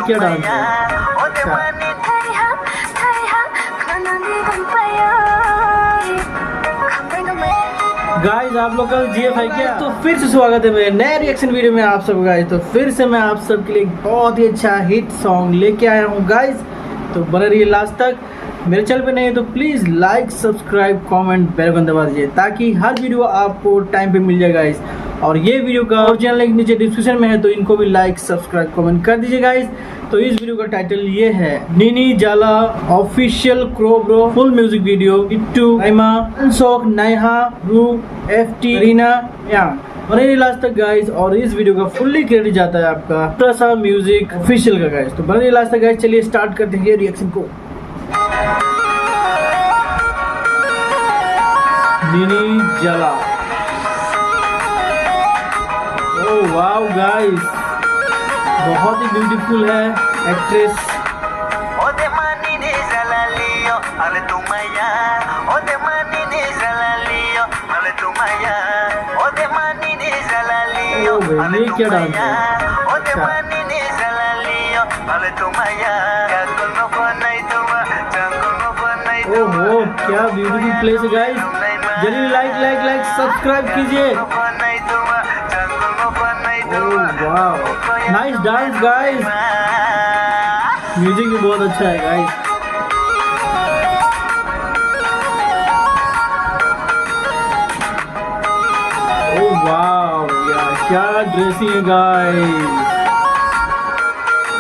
क्या डांस है। गाइस आप लोग कल GF क्या, तो फिर से स्वागत है मेरे नए रिएक्शन वीडियो में आप सब गाइस। तो फिर से मैं आप सबके लिए एक बहुत ही अच्छा हिट सॉन्ग लेके आया हूँ गाइस, तो बने रहिए लास्ट तक। मेरे चैनल पे नहीं है तो please like subscribe comment bell icon दबा दीजिए ताकि हर वीडियो आपको टाइम पे मिल जाए गाइस। और ये वीडियो का ओरिजिनल लिंक नीचे डिस्क्रिप्शन में है, तो इनको भी लाइक सब्सक्राइब कमेंट कर दीजिए गाइस। तो इस वीडियो का टाइटल ये है नीनी जाला ऑफिशियल क्रोब्रो फुल म्यूजिक वीडियो इट्टू आइमा अनसोक नाइहा रू FT रीना या बने लास्ट तक गाइस। और इस वीडियो का फुल्ली क्रेडिट जाता है आपका प्रसा म्यूजिक ऑफिशियल का गाइस। तो बने लास्ट तक गाइस, चलिए स्टार्ट करते हैं रिएक्शन को। नीनी जाला, ओह वाओ गाइस, बहुत ही ब्यूटीफुल है एक्ट्रेस। ये क्या डांस है। ओहो क्या ब्यूटीफुल प्लेस है गाइस। जल्दी लाइक सब्सक्राइब कीजिए। Wow nice dance guys, music भी बहुत अच्छा है गाइस। ओह वाओ यार क्या ड्रेसिंग है गाइस,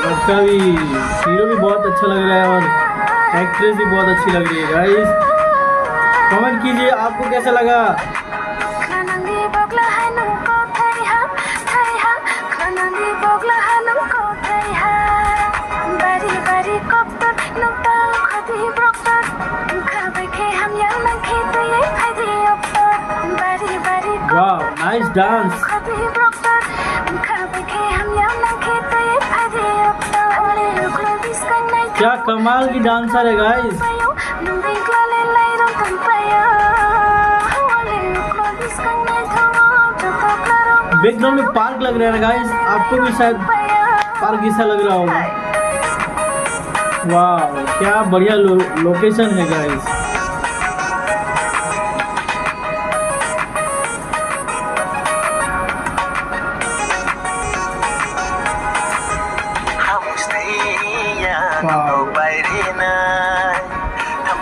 लड़का भी हीरो भी बहुत अच्छा लग रहा है और एक्ट्रेस भी बहुत अच्छी लग रही है गाइस। कमेंट कीजिए आपको कैसा लगा। वाह नाइस डांस, क्या कमाल की डांसर है गाइस। बैकग्राउंड में पार्क लग रहा है ना गाइस, आपको भी शायद पार्क जैसा लग रहा होगा। वाह क्या बढ़िया लोकेशन है गाइस।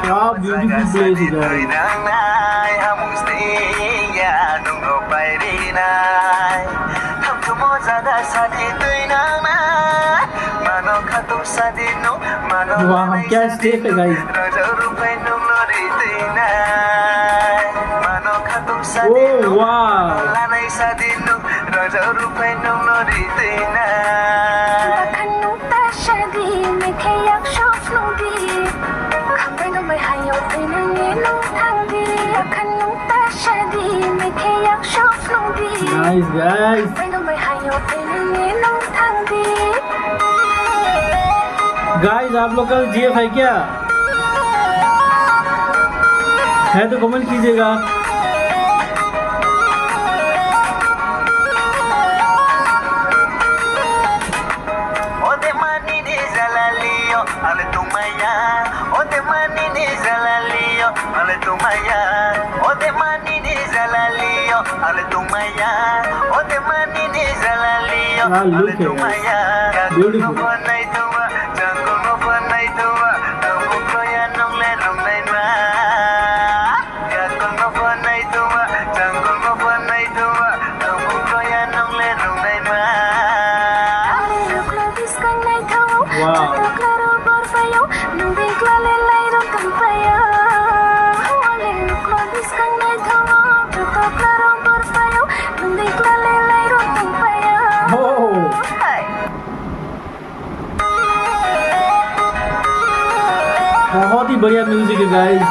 क्या ब्यूटीफुल प्लेस है गाइस। वाह क्या स्टेप है गाइस। ओह वाह नाइस गाइस। गाइस आप लोग कल GF है क्या, है तो कमेंट कीजिएगा। लुक है ब्यूटीफुल। बहुत ही बढ़िया म्यूजिक है गाइस।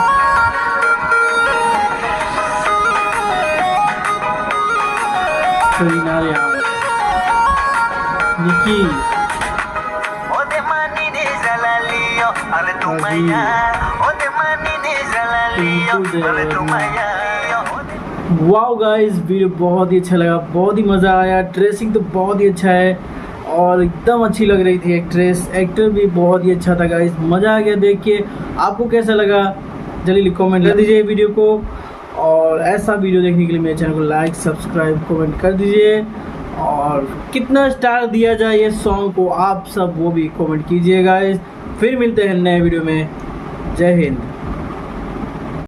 निकी वाओ गाइस, वीडियो बहुत ही अच्छा लगा, बहुत ही मज़ा आया। ड्रेसिंग तो बहुत ही अच्छा है और एकदम अच्छी लग रही थी एक्ट्रेस, एक्टर भी बहुत ही अच्छा था गाइस, मज़ा आ गया देख के। आपको कैसा लगा जल्दी कमेंट कर दीजिए वीडियो को, और ऐसा वीडियो देखने के लिए मेरे चैनल को लाइक सब्सक्राइब कमेंट कर दीजिए, और कितना स्टार दिया जाए ये सॉन्ग को आप सब वो भी कमेंट कीजिए गाइस। फिर मिलते हैं नए वीडियो में, जय हिंद।